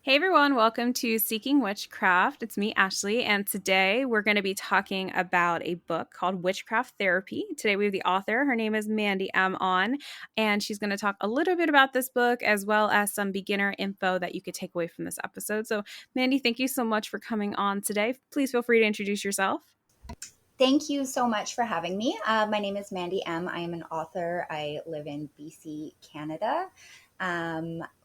Hey everyone, welcome to Seeking Witchcraft. It's me, Ashley, and today we're going to be talking about a book called Witchcraft Therapy. Today we have the author. Her name is Mandi Em on, and she's going to talk a little bit about this book as well as some beginner info that you could take away from this episode. So, Mandi, thank you so much for coming on today. Please feel free to introduce yourself. Thank you so much for having me. My name is Mandi Em. I am an author. I live in BC, Canada,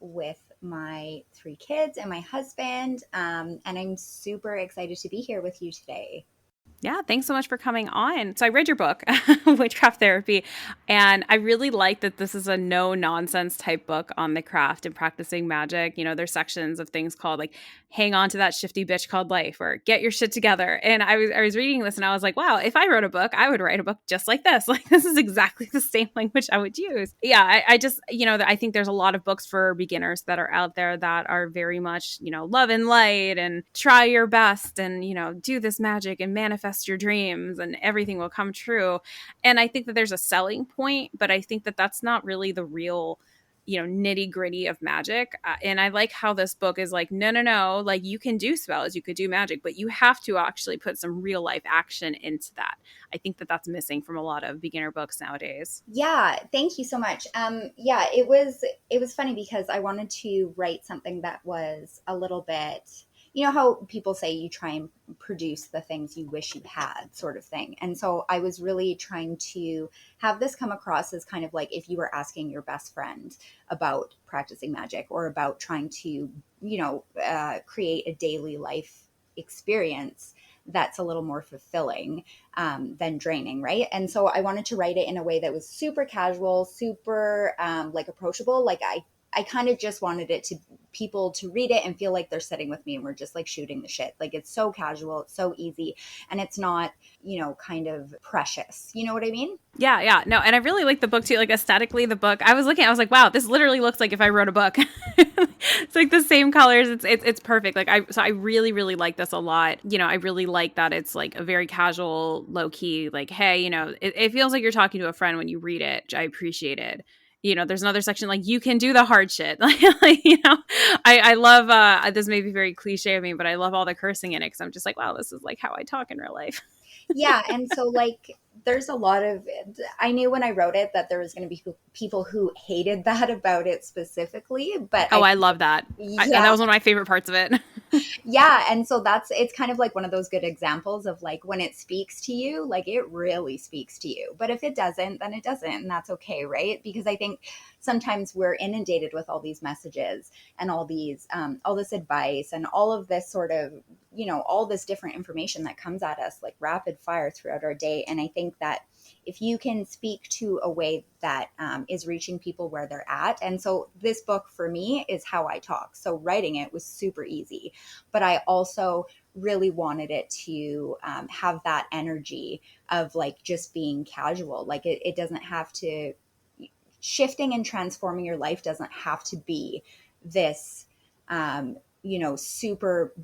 with my 3 kids and my husband. And I'm super excited to be here with you today. Yeah, thanks so much for coming on. So I read your book, Witchcraft Therapy, and I really like that this is a no nonsense type book on the craft and practicing magic. You know, there's sections of things called like hang on to that shifty bitch called life or get your shit together. And I was reading this and I was like, wow, if I wrote a book, I would write a book just like this. Like this is exactly the same language I would use. Yeah, I just, I think there's a lot of books for beginners that are out there that are very much, love and light and try your best and, do this magic and manifest your dreams and everything will come true. And I think that there's a selling point, but I think that that's not really the real nitty gritty of magic. And I like how this book is like, no, like you can do spells, you could do magic, but you have to actually put some real life action into that. I think that that's missing from a lot of beginner books nowadays. Yeah, thank you so much. Yeah, it was funny because I wanted to write something that was a little bit, you know how people say you try and produce the things you wish you had, sort of thing. And so I was really trying to have this come across as kind of like if you were asking your best friend about practicing magic or about trying to, create a daily life experience that's a little more fulfilling than draining, right? And so I wanted to write it in a way that was super casual, super like approachable. Like I kind of just wanted it to people to read it and feel like they're sitting with me and we're just like shooting the shit. Like it's so casual, it's so easy, and it's not, kind of precious. You know what I mean? Yeah. No, and I really like the book too. Like aesthetically, the book. I was looking, I was like, wow, this literally looks like if I wrote a book. It's like the same colors. It's perfect. So I really, really like this a lot. I really like that it's like a very casual, low key, like, hey, it feels like you're talking to a friend when you read it, which I appreciated. There's another section like you can do the hard shit. I love this may be very cliche of me, but I love all the cursing in it because I'm just like, wow, this is like how I talk in real life. Yeah, and so like there's a lot of I knew when I wrote it that there was going to be people who hated that about it specifically, but Oh, I love that. And that yeah, was one of my favorite parts of it. yeah, and so it's kind of like one of those good examples of like when it speaks to you, like it really speaks to you. But if it doesn't, then it doesn't, and that's okay, right? Because I think sometimes we're inundated with all these messages and all this advice and all of this sort of, all this different information that comes at us like rapid fire throughout our day. And I think that if you can speak to a way that is reaching people where they're at. And so this book for me is how I talk. So writing it was super easy, but I also really wanted it to have that energy of like just being casual. Like it doesn't have to, shifting and transforming your life doesn't have to be this, super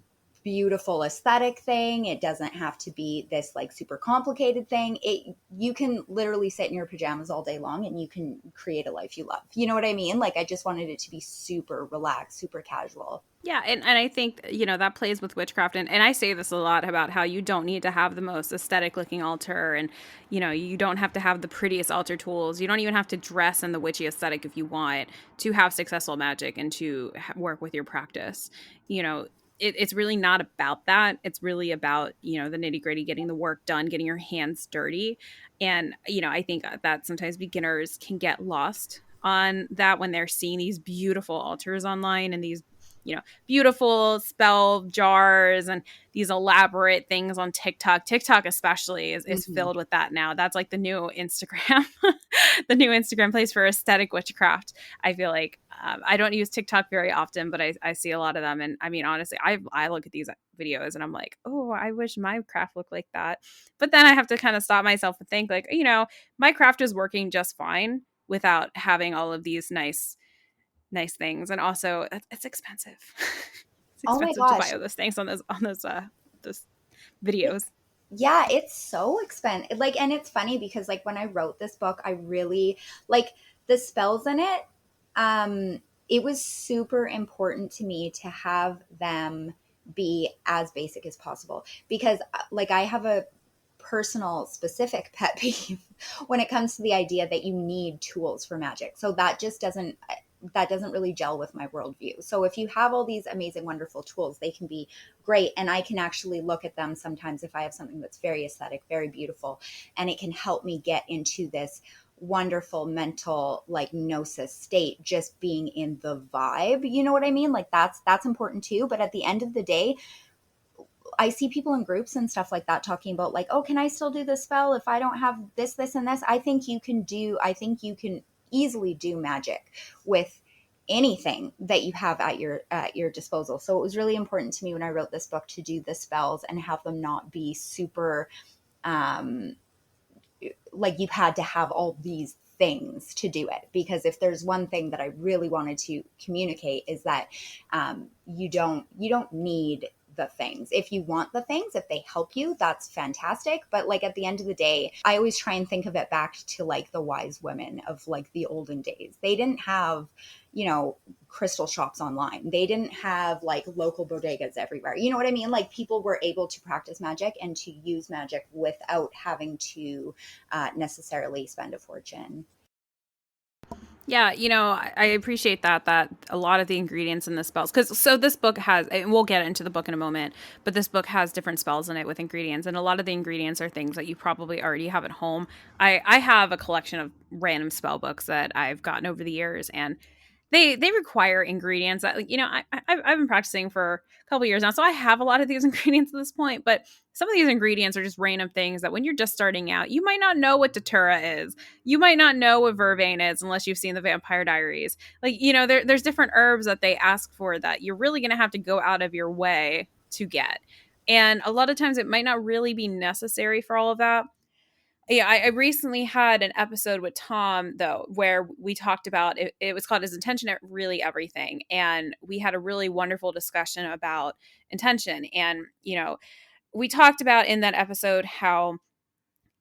beautiful aesthetic thing. It doesn't have to be this like super complicated thing. You can literally sit in your pajamas all day long and you can create a life you love. You know what I mean? Like I just wanted it to be super relaxed, super casual. Yeah, and I think, that plays with witchcraft. And I say this a lot about how you don't need to have the most aesthetic looking altar. And, you don't have to have the prettiest altar tools. You don't even have to dress in the witchy aesthetic if you want to have successful magic and to work with your practice. It's really not about that. It's really about, the nitty gritty, getting the work done, getting your hands dirty. And, I think that sometimes beginners can get lost on that when they're seeing these beautiful altars online and these beautiful spell jars and these elaborate things on TikTok. TikTok especially is Mm-hmm. filled with that now. That's like the new Instagram, the new Instagram place for aesthetic witchcraft. I feel like I don't use TikTok very often, but I see a lot of them. And I mean, honestly, I look at these videos and I'm like, oh, I wish my craft looked like that. But then I have to kind of stop myself and think like, my craft is working just fine without having all of these nice things, and also it's expensive. It's Oh my expensive to buy gosh. all those things on those videos. Yeah, it's so expensive. Like, and it's funny because like when I wrote this book, I really like the spells in it. it was super important to me to have them be as basic as possible because like I have a personal specific pet peeve when it comes to the idea that you need tools for magic. So that doesn't really gel with my worldview. So if you have all these amazing, wonderful tools, they can be great. And I can actually look at them sometimes if I have something that's very aesthetic, very beautiful, and it can help me get into this wonderful mental like gnosis state, just being in the vibe. You know what I mean? Like that's important too. But at the end of the day, I see people in groups and stuff like that talking about like, oh, can I still do this spell if I don't have this, and this? I think you can easily do magic with anything that you have at your disposal. So it was really important to me when I wrote this book to do the spells and have them not be super um like you had to have all these things to do it, because if there's one thing that I really wanted to communicate is that you don't need the things. If you want the things, if they help you, that's fantastic. But like at the end of the day, I always try and think of it back to like the wise women of like the olden days. They didn't have, you know, crystal shops online. They didn't have like local bodegas everywhere. You know what I mean? Like people were able to practice magic and to use magic without having to necessarily spend a fortune. Yeah, I appreciate that a lot of the ingredients in the spells, because so this book has, and we'll get into the book in a moment, but this book has different spells in it with ingredients, and a lot of the ingredients are things that you probably already have at home. I have a collection of random spell books that I've gotten over the years, and they require ingredients that, like, I've been practicing for a couple years now, so I have a lot of these ingredients at this point. But some of these ingredients are just random things that when you're just starting out, you might not know what datura is, you might not know what vervain is unless you've seen the Vampire Diaries. Like, there's different herbs that they ask for that you're really going to have to go out of your way to get, and a lot of times it might not really be necessary for all of that. Yeah, I recently had an episode with Tom, though, where we talked about it. It was called His Intention at Really Everything. And we had a really wonderful discussion about intention. And, we talked about in that episode how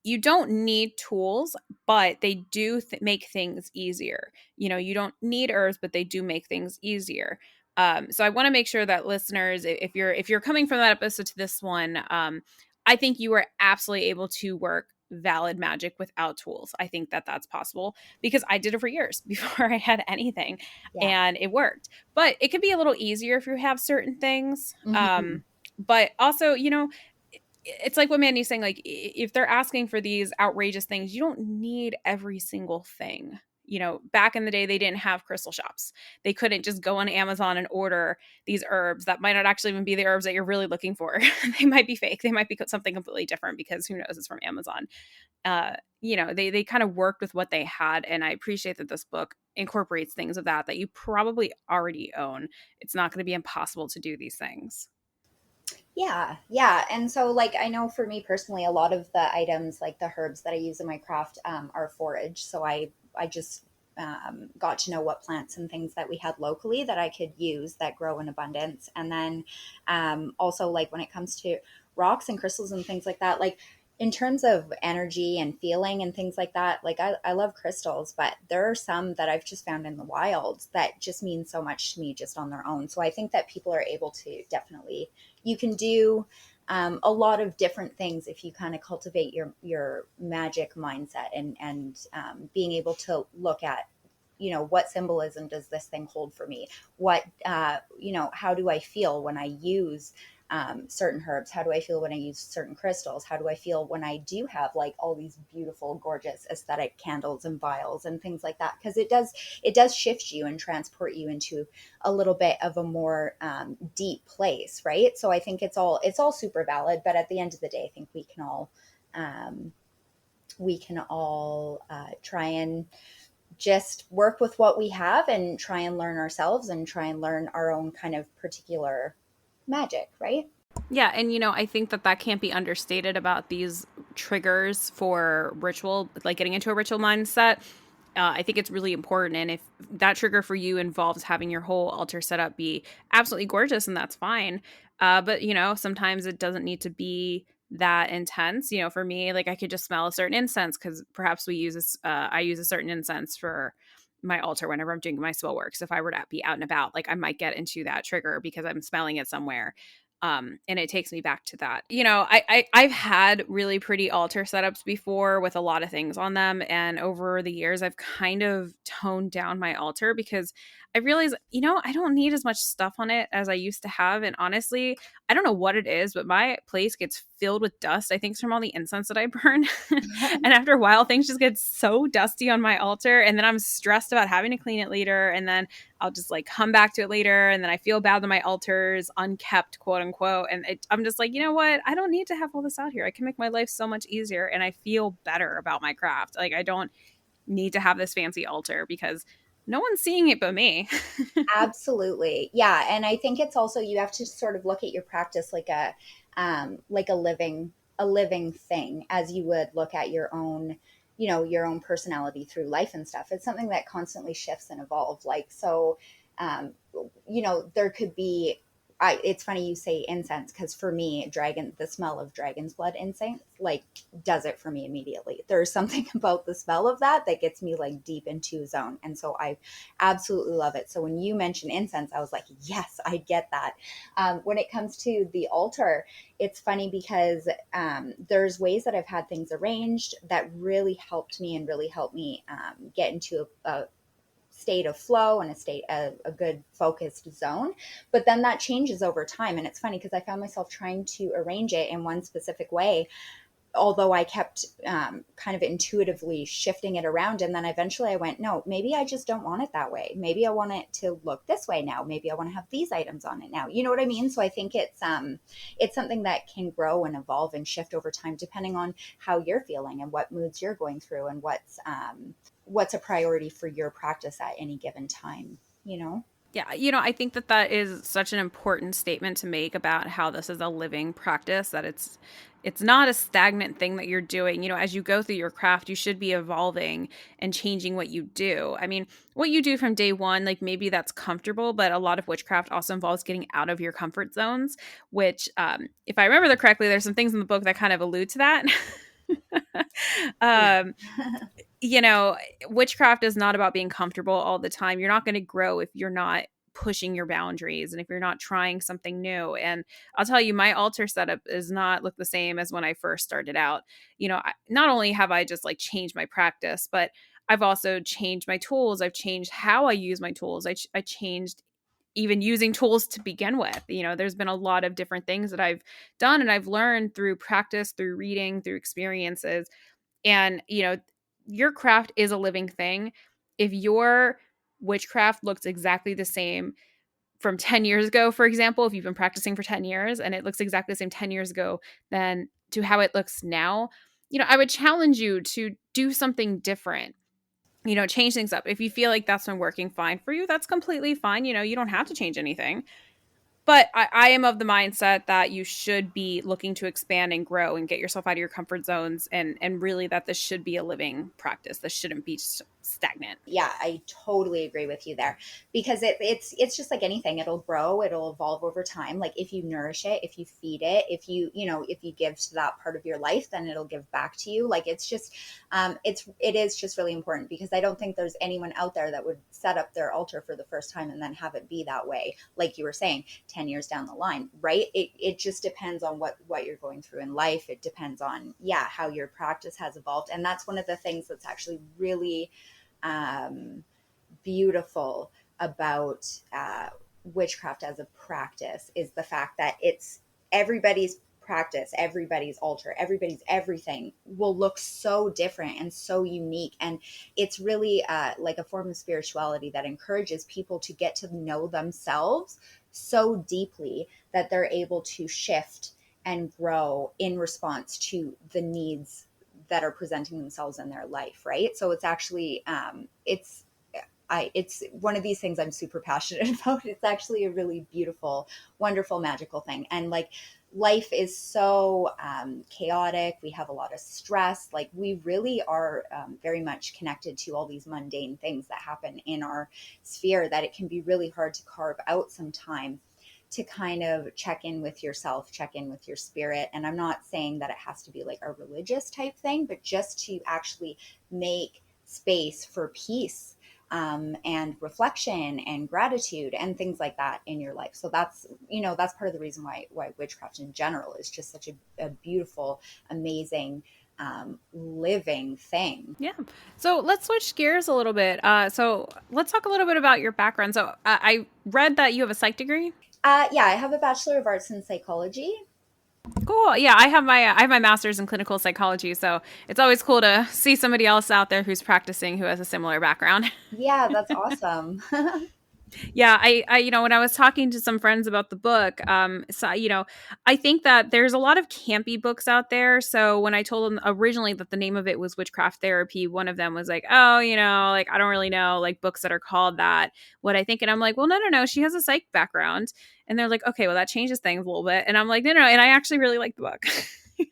you don't need tools, but they do make things easier. You don't need herbs, but they do make things easier. So I want to make sure that listeners, if you're coming from that episode to this one, I think you are absolutely able to work valid magic without tools. I think that that's possible because I did it for years before I had anything, Yeah. and it worked. But it can be a little easier if you have certain things. Hmm. But also, it's like what Mandy's saying, like if they're asking for these outrageous things, you don't need every single thing. Back in the day, they didn't have crystal shops. They couldn't just go on Amazon and order these herbs that might not actually even be the herbs that you're really looking for. They might be fake. They might be something completely different because who knows, it's from Amazon. They kind of worked with what they had, and I appreciate that this book incorporates things of that you probably already own. It's not going to be impossible to do these things. Yeah, yeah. And so, like, I know for me personally, a lot of the items, like the herbs that I use in my craft, are forage. So I just got to know what plants and things that we had locally that I could use that grow in abundance. And then also, like, when it comes to rocks and crystals and things like that, like, in terms of energy and feeling and things like that, like I love crystals, but there are some that I've just found in the wild that just mean so much to me just on their own. So I think that people are able to definitely, you can do a lot of different things if you kind of cultivate your magic mindset and being able to look at, you know, what symbolism does this thing hold for me? What you know, how do I feel when I use certain herbs? How do I feel when I use certain crystals? How do I feel when I do have like all these beautiful, gorgeous, aesthetic candles and vials and things like that? Because it does shift you and transport you into a little bit of a more deep place, right? So I think it's all super valid. But at the end of the day, I think um, we can all try and just work with what we have and try and learn ourselves and try and learn our own kind of particular magic, right? Yeah, and I think that can't be understated about these triggers for ritual, like getting into a ritual mindset. I think it's really important, and if that trigger for you involves having your whole altar setup be absolutely gorgeous, and that's fine. But sometimes it doesn't need to be that intense. For me, like I could just smell a certain incense because perhaps I use a certain incense for my altar whenever I'm doing my spell work. So if I were to be out and about, like I might get into that trigger because I'm smelling it somewhere. And it takes me back to that. I've had really pretty altar setups before with a lot of things on them, and over the years I've kind of toned down my altar because I realize, I don't need as much stuff on it as I used to have. And honestly, I don't know what it is, but my place gets filled with dust. I think it's from all the incense that I burn. And after a while, things just get so dusty on my altar. And then I'm stressed about having to clean it later. And then I'll just like come back to it later. And then I feel bad that my altar is unkept, quote unquote. And I'm just like, you know what? I don't need to have all this out here. I can make my life so much easier. And I feel better about my craft. Like I don't need to have this fancy altar because no one's seeing it but me. Absolutely. Yeah. And I think it's also, you have to sort of look at your practice like a living thing, as you would look at your own, your own personality through life and stuff. It's something that constantly shifts and evolves. Like, so, um, there could be, it's funny you say incense, because for me, the smell of dragon's blood incense, like, does it for me immediately. There's something about the smell of that gets me like deep into a zone. And so I absolutely love it. So when you mentioned incense, I was like, yes, I get that. When it comes to the altar, it's funny because there's ways that I've had things arranged that really helped me and really helped me get into a state of flow and a good focused zone. But then that changes over time. And it's funny because I found myself trying to arrange it in one specific way, although I kept kind of intuitively shifting it around. And then eventually I went, no, maybe I just don't want it that way. Maybe I want it to look this way now. Maybe I want to have these items on it now. You know what I mean? So I think it's something that can grow and evolve and shift over time, depending on how you're feeling and what moods you're going through and what's a priority for your practice at any given time, you know? Yeah, I think that is such an important statement to make about how this is a living practice, that it's not a stagnant thing that you're doing. As you go through your craft, you should be evolving and changing what you do. I mean, what you do from day one, like maybe that's comfortable, but a lot of witchcraft also involves getting out of your comfort zones, which, if I remember correctly, there's some things in the book that kind of allude to that. Yeah. um, Witchcraft is not about being comfortable all the time. You're not going to grow if you're not pushing your boundaries and if you're not trying something new. And I'll tell you, my altar setup does not look the same as when I first started out. Not only have I just like changed my practice, but I've also changed my tools. I've changed how I use my tools. I changed even using tools to begin with. There's been a lot of different things that I've done and I've learned through practice, through reading, through experiences. And, your craft is a living thing. If your witchcraft looks exactly the same from 10 years ago, for example, if you've been practicing for 10 years and it looks exactly the same 10 years ago than to how it looks now, I would challenge you to do something different. Change things up. If you feel like that's been working fine for you, that's completely fine. You don't have to change anything. But I am of the mindset that you should be looking to expand and grow and get yourself out of your comfort zones, and really that this should be a living practice. This shouldn't be stagnant. Yeah, I totally agree with you there, because it's just like anything. It'll grow, it'll evolve over time. Like if you nourish it, if you feed it, if you give to that part of your life, then it'll give back to you. Like it's just it is just really important, because I don't think there's anyone out there that would set up their altar for the first time and then have it be that way, like you were saying, 10 years down the line, right? It just depends on what you're going through in life. It depends on, yeah, how your practice has evolved. And that's one of the things that's actually really beautiful about witchcraft as a practice, is the fact that it's everybody's practice, everybody's altar, everybody's everything will look so different and so unique. And it's really like a form of spirituality that encourages people to get to know themselves so deeply that they're able to shift and grow in response to the needs that are presenting themselves in their life, right? So it's actually it's one of these things I'm super passionate about. It's actually a really beautiful, wonderful, magical thing. And like life is so chaotic. We have a lot of stress. Like we really are very much connected to all these mundane things that happen in our sphere, that it can be really hard to carve out some time to kind of check in with yourself, check in with your spirit. And I'm not saying that it has to be like a religious type thing, but just to actually make space for peace and reflection and gratitude and things like that in your life. So that's, that's part of the reason why witchcraft in general is just such a beautiful, amazing, living thing. Yeah. So let's switch gears a little bit. So let's talk a little bit about your background. So I read that you have a psych degree. Yeah, I have a Bachelor of Arts in Psychology. Cool. Yeah, I have my master's in clinical psychology, so it's always cool to see somebody else out there who's practicing who has a similar background. Yeah, that's awesome. Yeah, when I was talking to some friends about the book, I think that there's a lot of campy books out there. So when I told them originally that the name of it was Witchcraft Therapy, one of them was like, "Oh, like I don't really know like books that are called that." What I think, and I'm like, "Well, no, no, no. She has a psych background," and they're like, "Okay, well that changes things a little bit," and I'm like, "No, no," no. And I actually really like the book.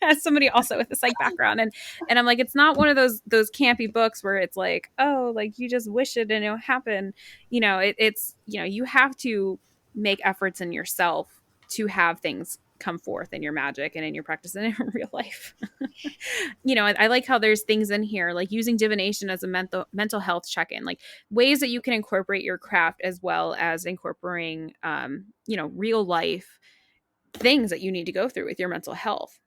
As somebody also with a psych background, and I'm like, it's not one of those campy books where it's like, oh, like you just wish it and it'll happen. It's you have to make efforts in yourself to have things come forth in your magic and in your practice and in real life. I like how there's things in here like using divination as a mental health check-in, like ways that you can incorporate your craft as well as incorporating real life things that you need to go through with your mental health.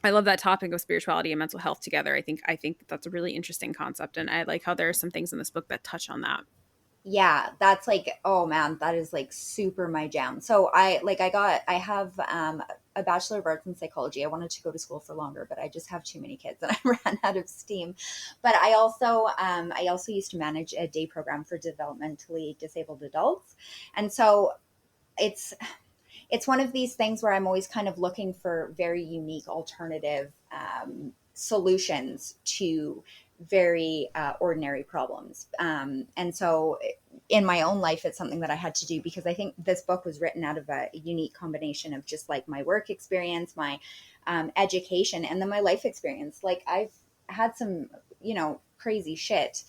I love that topic of spirituality and mental health together. I think that's a really interesting concept, and I like how there are some things in this book that touch on that. Yeah, that's like, oh man, that is like super my jam. So I have a Bachelor of Arts in Psychology. I wanted to go to school for longer, but I just have too many kids and I ran out of steam. But I also used to manage a day program for developmentally disabled adults. And so it's it's one of these things where I'm always kind of looking for very unique alternative solutions to very ordinary problems. And so in my own life, it's something that I had to do because I think this book was written out of a unique combination of just like my work experience, my education, and then my life experience. Like I've had some, crazy shit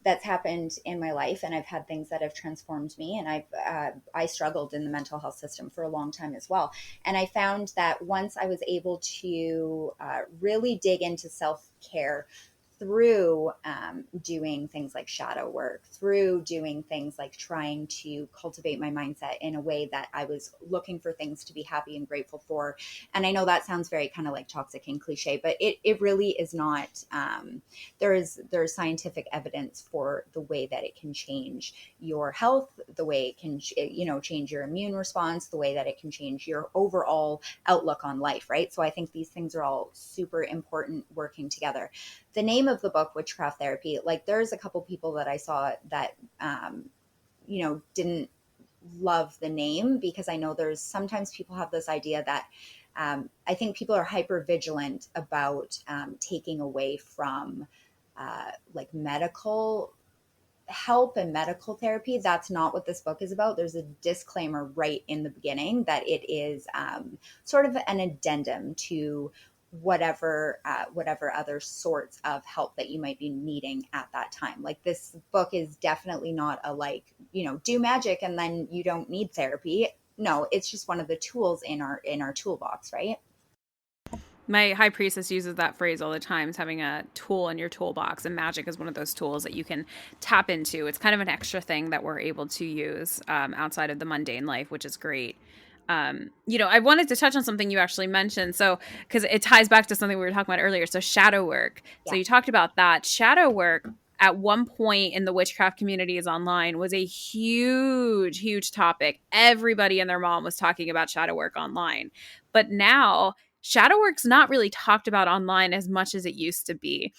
that's happened in my life, and I've had things that have transformed me, and I struggled in the mental health system for a long time as well. And I found that once I was able to really dig into self-care through doing things like shadow work, through doing things like trying to cultivate my mindset in a way that I was looking for things to be happy and grateful for. And I know that sounds very kind of like toxic and cliche, but it really is not. There's scientific evidence for the way that it can change your health, the way it can change your immune response, the way that it can change your overall outlook on life, right? So I think these things are all super important working together. The name of the book, Witchcraft Therapy, like there's a couple people that I saw that didn't love the name, because I know there's sometimes people have this idea that I think people are hyper vigilant about taking away from like medical help and medical therapy. That's not what this book is about. There's a disclaimer right in the beginning that it is sort of an addendum to whatever other sorts of help that you might be needing at that time. Like this book is definitely not a like, do magic and then you don't need therapy. No, it's just one of the tools in our toolbox, right? My high priestess uses that phrase all the time, is having a tool in your toolbox, and magic is one of those tools that you can tap into. It's kind of an extra thing that we're able to use outside of the mundane life, which is great. I wanted to touch on something you actually mentioned. So, because it ties back to something we were talking about earlier. So, shadow work. So, Yeah. you talked about that. Shadow work at one point in the witchcraft communities online was a huge, huge topic. Everybody and their mom was talking about shadow work online. But now, shadow work's not really talked about online as much as it used to be.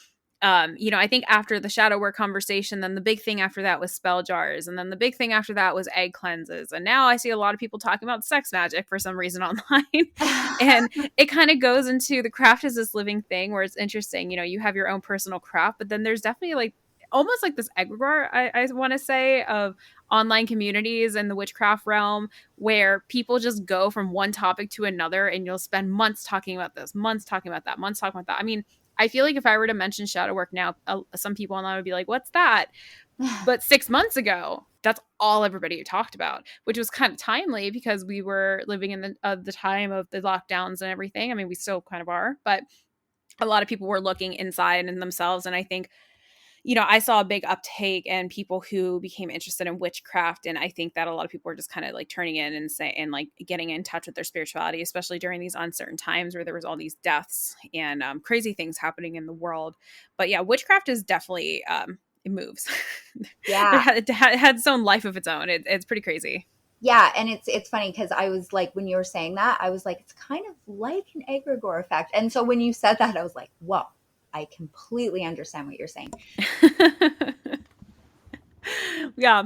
I think after the shadow work conversation, then the big thing after that was spell jars. And then the big thing after that was egg cleanses. And now I see a lot of people talking about sex magic for some reason online. And it kind of goes into the craft as this living thing where it's interesting. You have your own personal craft, but then there's definitely like almost like this egregore, I want to say, of online communities in the witchcraft realm where people just go from one topic to another and you'll spend months talking about this, months talking about that, months talking about that. I mean, I feel like if I were to mention shadow work now, some people online would be like, what's that? But 6 months ago, that's all everybody talked about, which was kind of timely because we were living in the time of the lockdowns and everything. I mean, we still kind of are, but a lot of people were looking inside in themselves. And I think I saw a big uptake in people who became interested in witchcraft. And I think that a lot of people were just kind of like turning in and like getting in touch with their spirituality, especially during these uncertain times where there was all these deaths and crazy things happening in the world. But yeah, witchcraft is definitely, it moves. Yeah. It had its own life of its own. It's pretty crazy. Yeah, and it's funny because I was like, when you were saying that, I was like, it's kind of like an egregore effect. And so when you said that, I was like, whoa, I completely understand what you're saying. Yeah.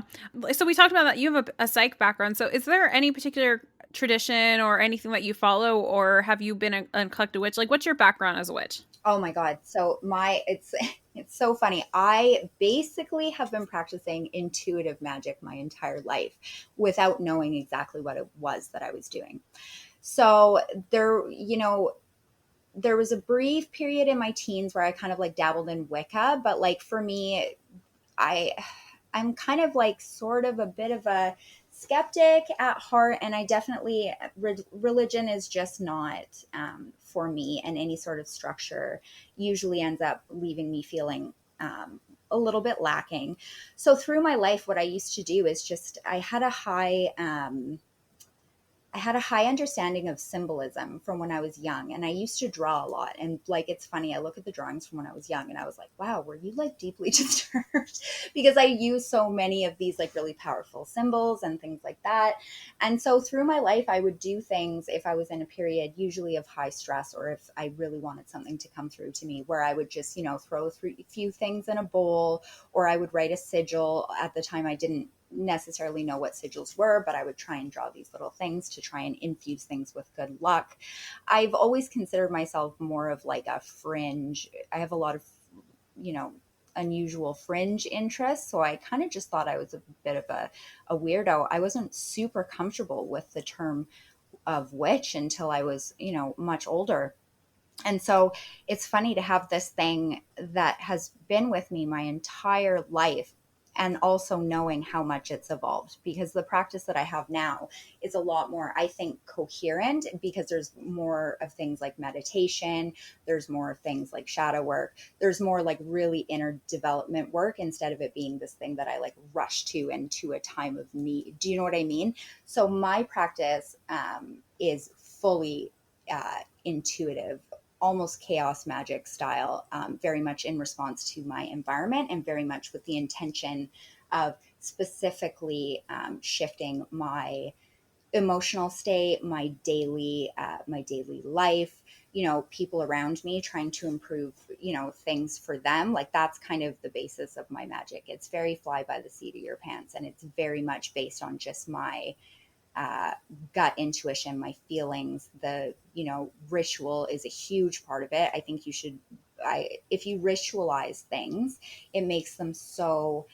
So we talked about that. You have a psych background. So is there any particular tradition or anything that you follow, or have you been a collected witch? Like, what's your background as a witch? Oh my God. So it's so funny. I basically have been practicing intuitive magic my entire life without knowing exactly what it was that I was doing. So there was a brief period in my teens where I kind of like dabbled in Wicca, but like for me, I I'm kind of like sort of a bit of a skeptic at heart, and I definitely religion is just not for me, and any sort of structure usually ends up leaving me feeling a little bit lacking. So through my life, what I used to do is just I had a high understanding of symbolism from when I was young, and I used to draw a lot. And like, it's funny, I look at the drawings from when I was young and I was like, wow, were you like deeply disturbed? Because I use so many of these like really powerful symbols and things like that. And so through my life, I would do things if I was in a period, usually of high stress, or if I really wanted something to come through to me, where I would just, throw a few things in a bowl, or I would write a sigil. At the time, I didn't necessarily know what sigils were, but I would try and draw these little things to try and infuse things with good luck. I've always considered myself more of like a fringe. I have a lot of, you know, unusual fringe interests. So I kind of just thought I was a bit of a weirdo. I wasn't super comfortable with the term of witch until I was, much older. And so it's funny to have this thing that has been with me my entire life, and also knowing how much it's evolved, because the practice that I have now is a lot more, I think, coherent, because there's more of things like meditation, there's more of things like shadow work, there's more like really inner development work, instead of it being this thing that I like rush to into a time of need. Do you know what I mean? So my practice is fully intuitive, almost chaos magic style, very much in response to my environment, and very much with the intention of specifically shifting my emotional state, my daily life, people around me, trying to improve, things for them. Like, that's kind of the basis of my magic. It's very fly by the seat of your pants, and it's very much based on just my uh, gut intuition, my feelings. The ritual is a huge part of it. I think if you ritualize things, it makes them so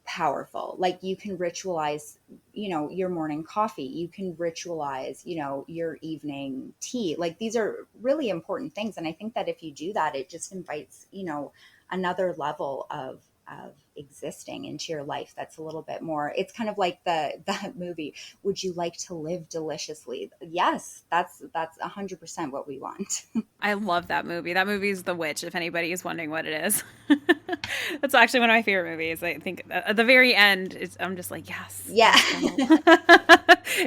powerful. Like, you can ritualize, your morning coffee. You can ritualize, your evening tea. Like, these are really important things. And I think that if you do that, it just invites, another level of existing into your life that's a little bit more. It's kind of like that movie, Would You Like to Live Deliciously? Yes, that's 100% what we want. I love that movie. That movie is The Witch, if anybody is wondering what it is. That's actually one of my favorite movies. I think at the very end, I'm just like, yes, Yeah. yes, girl.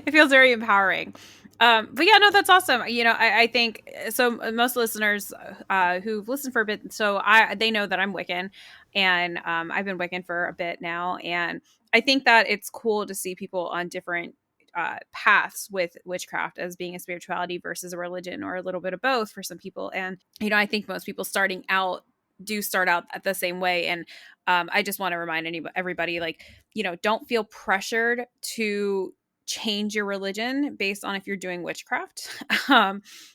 It feels very empowering. But yeah, no, that's awesome. I think so. Most listeners who've listened for a bit, so they know that I'm Wiccan, and I've been Wiccan for a bit now, and I think that it's cool to see people on different paths with witchcraft as being a spirituality versus a religion, or a little bit of both for some people. And I think most people starting out do start out the same way. And I just want to remind everybody, like, don't feel pressured to change your religion based on if you're doing witchcraft.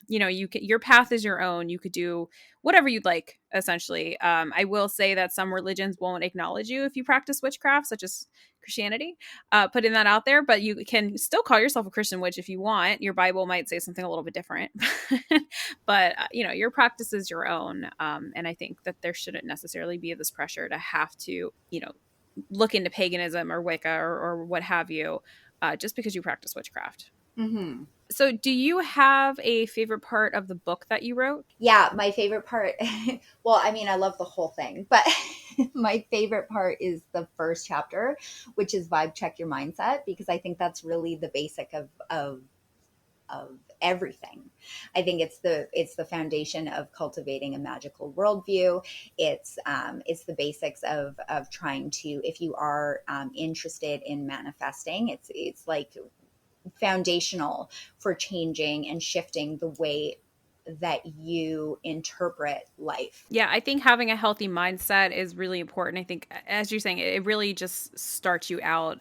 Your path is your own. You could do whatever you'd like, essentially. I will say that some religions won't acknowledge you if you practice witchcraft, such as Christianity, putting that out there. But you can still call yourself a Christian witch if you want. Your Bible might say something a little bit different, but your practice is your own. And I think that there shouldn't necessarily be this pressure to have to, look into paganism or Wicca, or what have you, just because you practice witchcraft. Hmm. So, do you have a favorite part of the book that you wrote? Yeah, my favorite part. Well, I mean, I love the whole thing, but my favorite part is the first chapter, which is vibe check your mindset, because I think that's really the basic of everything. I think it's the foundation of cultivating a magical worldview. It's the basics of trying to, if you are interested in manifesting, it's like foundational for changing and shifting the way that you interpret life. Yeah, I think having a healthy mindset is really important. I think, as you're saying, it really just starts you out.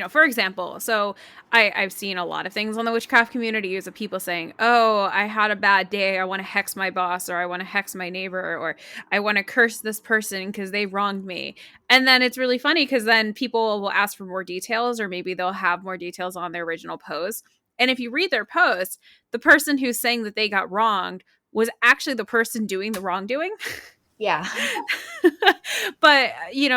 For example, so I've seen a lot of things on the witchcraft community of people saying, oh, I had a bad day, I want to hex my boss, or I want to hex my neighbor, or I want to curse this person because they wronged me. And then it's really funny because then people will ask for more details, or maybe they'll have more details on their original post. And if you read their post, the person who's saying that they got wronged was actually the person doing the wrongdoing. Yeah. But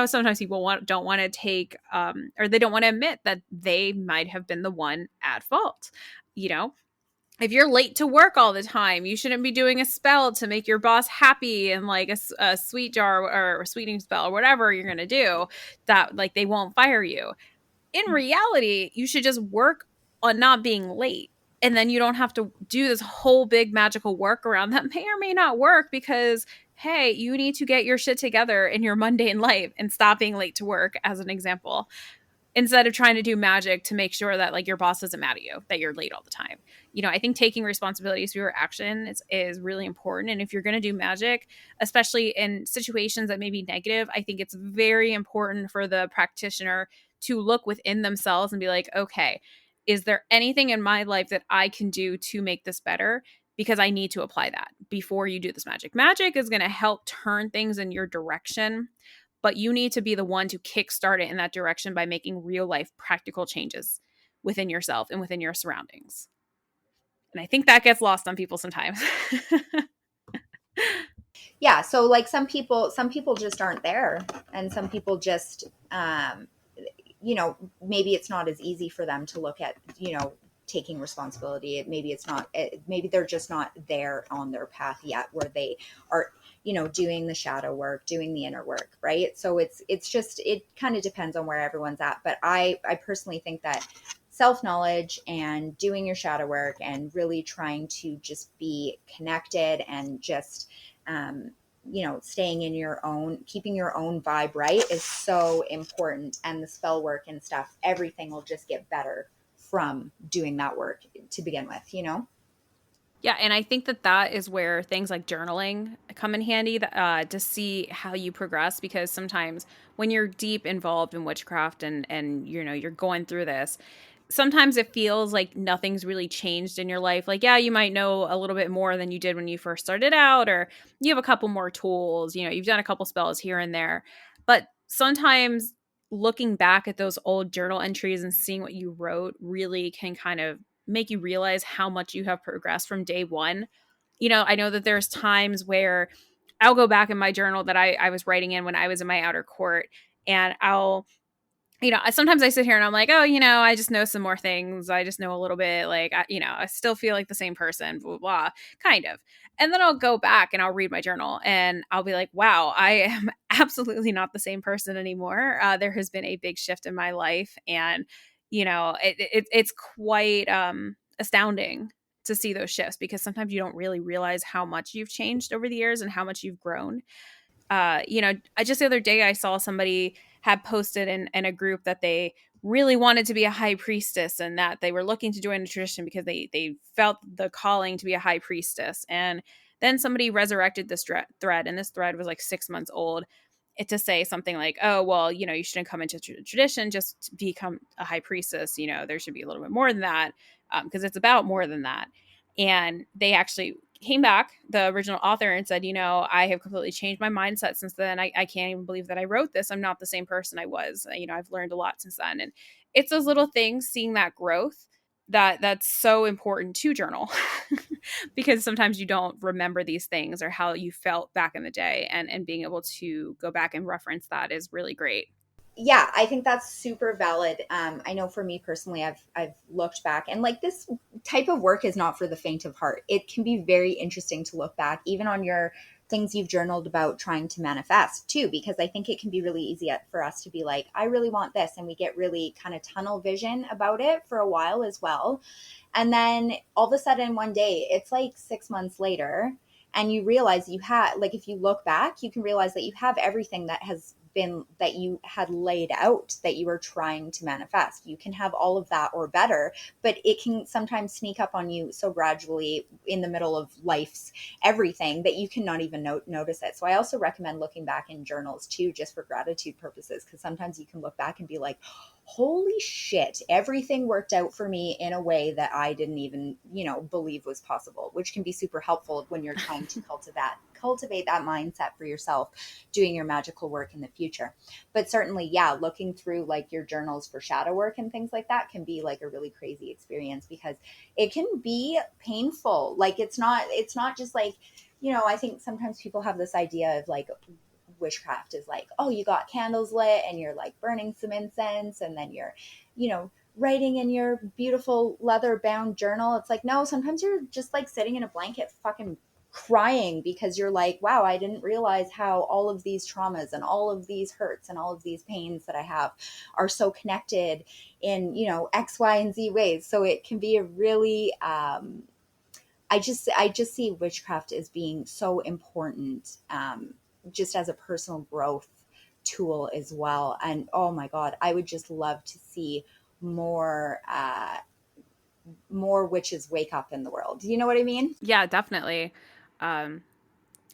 sometimes people don't want to take or they don't want to admit that they might have been the one at fault. you know if you're late to work all the time, you shouldn't be doing a spell to make your boss happy, and like a sweet jar or a sweetening spell or whatever you're going to do that like they won't fire you. In reality, you should just work on not being late. And then you don't have to do this whole big magical workaround that may or may not work because, hey, you need to get your shit together in your mundane life and stop being late to work, as an example, instead of trying to do magic to make sure that like your boss isn't mad at you that you're late all the time. I think taking responsibilities for your action is really important. And if you're going to do magic, especially in situations that may be negative, I think it's very important for the practitioner to look within themselves and be like, okay, is there anything in my life that I can do to make this better? Because I need to apply that before you do this magic. Magic is going to help turn things in your direction, but you need to be the one to kickstart it in that direction by making real life practical changes within yourself and within your surroundings. And I think that gets lost on people sometimes. Yeah, so like some people just aren't there, and some people just maybe it's not as easy for them to look at taking responsibility. Maybe it's not, maybe they're just not there on their path yet where they are doing the shadow work, doing the inner work, right? So it's just, it kind of depends on where everyone's at. But I personally think that self-knowledge and doing your shadow work and really trying to just be connected and just staying in your own, keeping your own vibe right is so important. And the spell work and stuff, everything will just get better from doing that work to begin with. Yeah, and I think that is where things like journaling come in handy, to see how you progress. Because sometimes when you're deep involved in witchcraft and you're going through this, sometimes it feels like nothing's really changed in your life. Like, yeah, you might know a little bit more than you did when you first started out, or you have a couple more tools, you've done a couple spells here and there. But sometimes looking back at those old journal entries and seeing what you wrote really can kind of make you realize how much you have progressed from day one. I know that there's times where I'll go back in my journal that I was writing in when I was in my outer court, and I'll sometimes I sit here and I'm like, oh, I just know some more things. I just know a little bit. Like, I still feel like the same person, blah, blah, blah, kind of. And then I'll go back and I'll read my journal and I'll be like, wow, I am absolutely not the same person anymore. There has been a big shift in my life. And, it's quite astounding to see those shifts, because sometimes you don't really realize how much you've changed over the years and how much you've grown. I just the other day I saw somebody had posted in a group that they really wanted to be a high priestess, and that they were looking to join a tradition because they felt the calling to be a high priestess. And then somebody resurrected this thread, and this thread was like 6 months old, to say something like, oh, well, you shouldn't come into tradition just to become a high priestess. There should be a little bit more than that, because it's about more than that. And they actually came back, the original author, and said, I have completely changed my mindset since then. I can't even believe that I wrote this. I'm not the same person I was. I've learned a lot since then. And it's those little things, seeing that growth, that's so important to journal, because sometimes you don't remember these things or how you felt back in the day, and being able to go back and reference that is really great. Yeah, I think that's super valid. I know for me personally, I've looked back, and like, this type of work is not for the faint of heart. It can be very interesting to look back, even on your things you've journaled about trying to manifest too, because I think it can be really easy for us to be like, I really want this. And we get really kind of tunnel vision about it for a while as well. And then all of a sudden, one day, it's like 6 months later, and you realize you had, like, if you look back, you can realize that you have everything that has been, that you had laid out, that you were trying to manifest. You can have all of that or better, but it can sometimes sneak up on you so gradually in the middle of life's everything that you cannot even notice it. So I also recommend looking back in journals too, just for gratitude purposes, because sometimes you can look back and be like, holy shit, everything worked out for me in a way that I didn't even, believe was possible, which can be super helpful when you're trying to cultivate that mindset for yourself, doing your magical work in the future. But certainly, yeah, looking through like your journals for shadow work and things like that can be like a really crazy experience, because it can be painful. Like it's not just like, I think sometimes people have this idea of like witchcraft is like, oh, you got candles lit and you're like burning some incense and then you're, writing in your beautiful leather bound journal. It's like, no, sometimes you're just like sitting in a blanket fucking crying because you're like, wow, I didn't realize how all of these traumas and all of these hurts and all of these pains that I have are so connected in, X, Y, and Z ways. So it can be a really, I just see witchcraft as being so important, just as a personal growth tool as well. And oh my God, I would just love to see more witches wake up in the world. You know what I mean? Yeah, definitely. Um,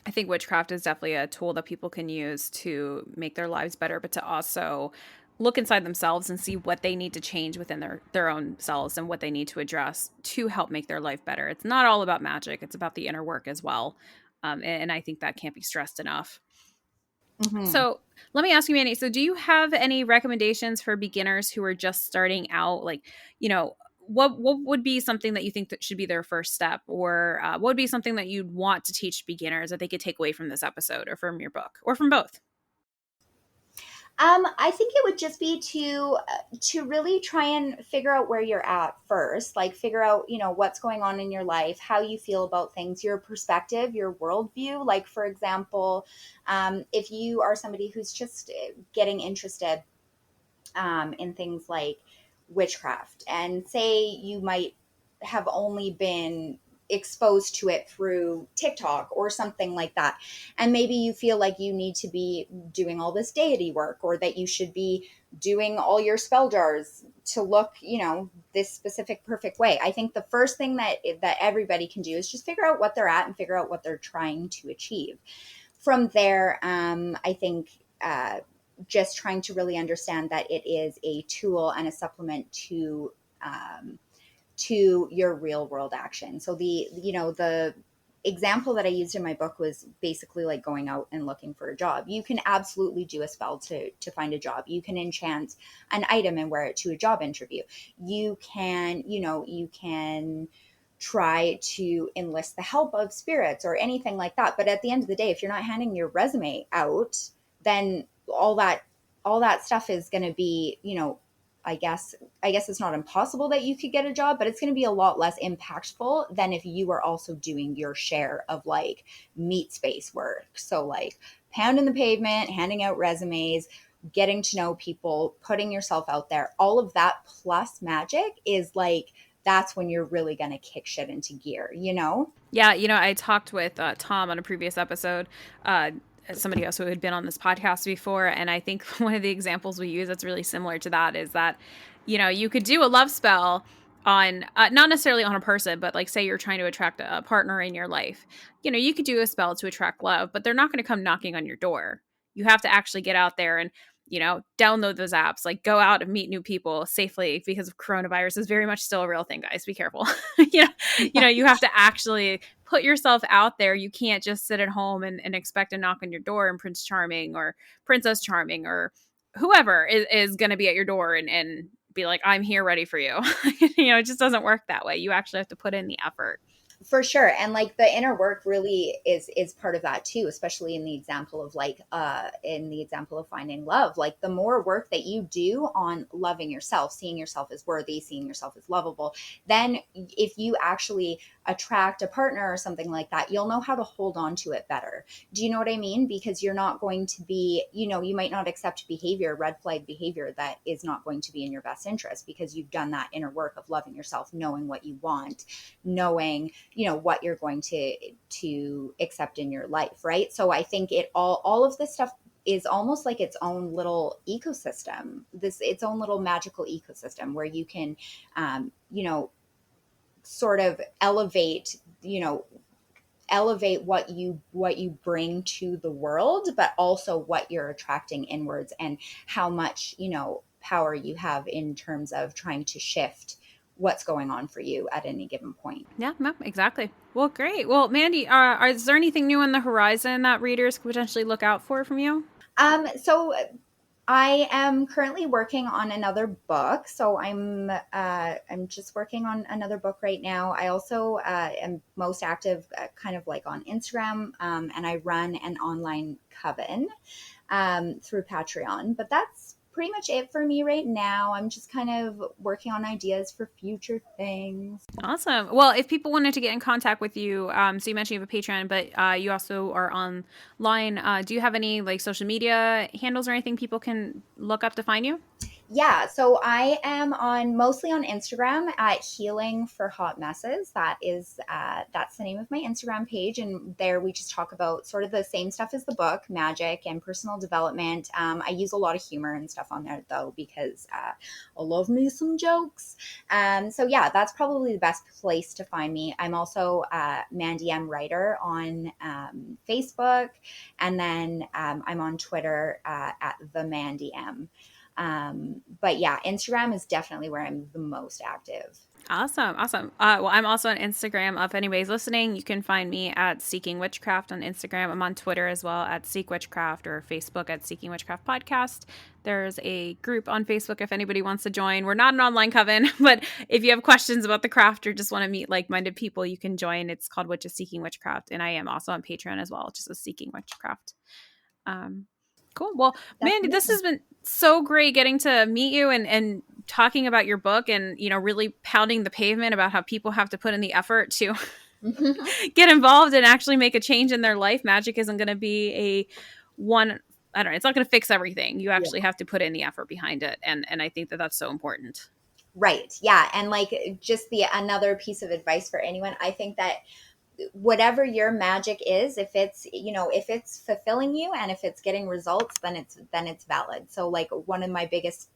I think witchcraft is definitely a tool that people can use to make their lives better, but to also look inside themselves and see what they need to change within their own selves and what they need to address to help make their life better. It's not all about magic; it's about the inner work as well. And I think that can't be stressed enough. Mm-hmm. So let me ask you, Mandy. So do you have any recommendations for beginners who are just starting out? Like, what would be something that you think that should be their first step, or what would be something that you'd want to teach beginners that they could take away from this episode, or from your book, or from both? I think it would just be to really try and figure out where you're at first, like figure out, what's going on in your life, how you feel about things, your perspective, your worldview. Like, for example, if you are somebody who's just getting interested in things like witchcraft, and say you might have only been exposed to it through TikTok or something like that. And maybe you feel like you need to be doing all this deity work, or that you should be doing all your spell jars to look, this specific perfect way. I think the first thing that everybody can do is just figure out what they're at and figure out what they're trying to achieve. From there, I think just trying to really understand that it is a tool and a supplement to your real world action. So the example that I used in my book was basically like going out and looking for a job. You can absolutely do a spell to find a job. You can enchant an item and wear it to a job interview. You can try to enlist the help of spirits or anything like that. But at the end of the day, if you're not handing your resume out, then all that stuff is going to be, I guess it's not impossible that you could get a job, but it's going to be a lot less impactful than if you were also doing your share of like meat space work. So like pounding the pavement, handing out resumes, getting to know people, putting yourself out there, all of that plus magic is like, that's when you're really going to kick shit into gear. Yeah, I talked with Tom on a previous episode, uh, somebody else who had been on this podcast before, and I think one of the examples we use that's really similar to that is that, you could do a love spell on not necessarily on a person, but like say you're trying to attract a partner in your life. You could do a spell to attract love, but they're not going to come knocking on your door. You have to actually get out there and download those apps, like go out and meet new people safely, because of coronavirus is very much still a real thing, guys. Be careful. you know, you have to actually put yourself out there. You can't just sit at home and expect to knock on your door and Prince Charming or Princess Charming or whoever is going to be at your door and be like, I'm here ready for you. It just doesn't work that way. You actually have to put in the effort. For sure. And like the inner work really is part of that too, especially in the example of like in the example of finding love. Like the more work that you do on loving yourself, seeing yourself as worthy, seeing yourself as lovable, then if you actually attract a partner or something like that, you'll know how to hold on to it better. Do you know what I mean? Because you're not going to be, you might not accept behavior, red flag behavior that is not going to be in your best interest, because you've done that inner work of loving yourself, knowing what you want, knowing what you're going to accept in your life, right? So I think it all of this stuff is almost like its own little ecosystem, this its own little magical ecosystem where you can sort of elevate what you bring to the world, but also what you're attracting inwards, and how much power you have in terms of trying to shift what's going on for you at any given point. Yeah, no, exactly. Well, great. Well, Mandi, is there anything new on the horizon that readers could potentially look out for from you? So I am currently working on another book. So I'm just working on another book right now. I also am most active kind of like on Instagram, and I run an online coven through Patreon. But that's pretty much it for me right now. I'm just kind of working on ideas for future things. Awesome. Well, if people wanted to get in contact with you, so you mentioned you have a Patreon, but you also are online. Do you have any like social media handles or anything people can look up to find you? Yeah, so I am mostly on Instagram at Healing for Hot Messes. That's the name of my Instagram page, and there we just talk about sort of the same stuff as the book, magic and personal development. I use a lot of humor and stuff on there though, because I love me some jokes. So yeah, that's probably the best place to find me. I'm also Mandi Em writer on Facebook, and then I'm on Twitter at the Mandi Em. But yeah, Instagram is definitely where I'm the most active. Awesome. Awesome. Well, I'm also on Instagram. If anybody's listening, you can find me at Seeking Witchcraft on Instagram. I'm on Twitter as well at Seek Witchcraft, or Facebook at Seeking Witchcraft Podcast. There's a group on Facebook if anybody wants to join. We're not an online coven, but if you have questions about the craft or just want to meet like-minded people, you can join. It's called Witches Seeking Witchcraft. And I am also on Patreon as well, just as Seeking Witchcraft. Um, cool. Well, That's Mandi, this amazing. has been so great getting to meet you and talking about your book, and really pounding the pavement about how people have to put in the effort to get involved and actually make a change in their life. Magic isn't going to be a one. I don't know. It's not going to fix everything. You Yeah. actually have to put in the effort behind it, and I think that that's so important. Right. Yeah. And like just the another piece of advice for anyone, I think that whatever your magic is, if it's fulfilling you and if it's getting results, then it's valid. So like one of my biggest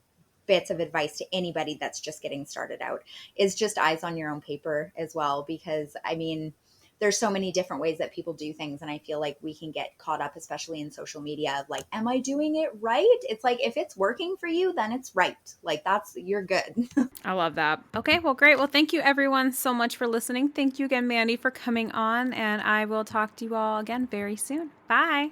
bits of advice to anybody that's just getting started out is just eyes on your own paper as well, because I mean there's so many different ways that people do things, and I feel like we can get caught up, especially in social media, of like, am I doing it right? It's like if it's working for you, then it's right. Like you're good. I love that. Okay, well, great. Well, thank you everyone so much for listening. Thank you again, Mandi, for coming on, and I will talk to you all again very soon. Bye.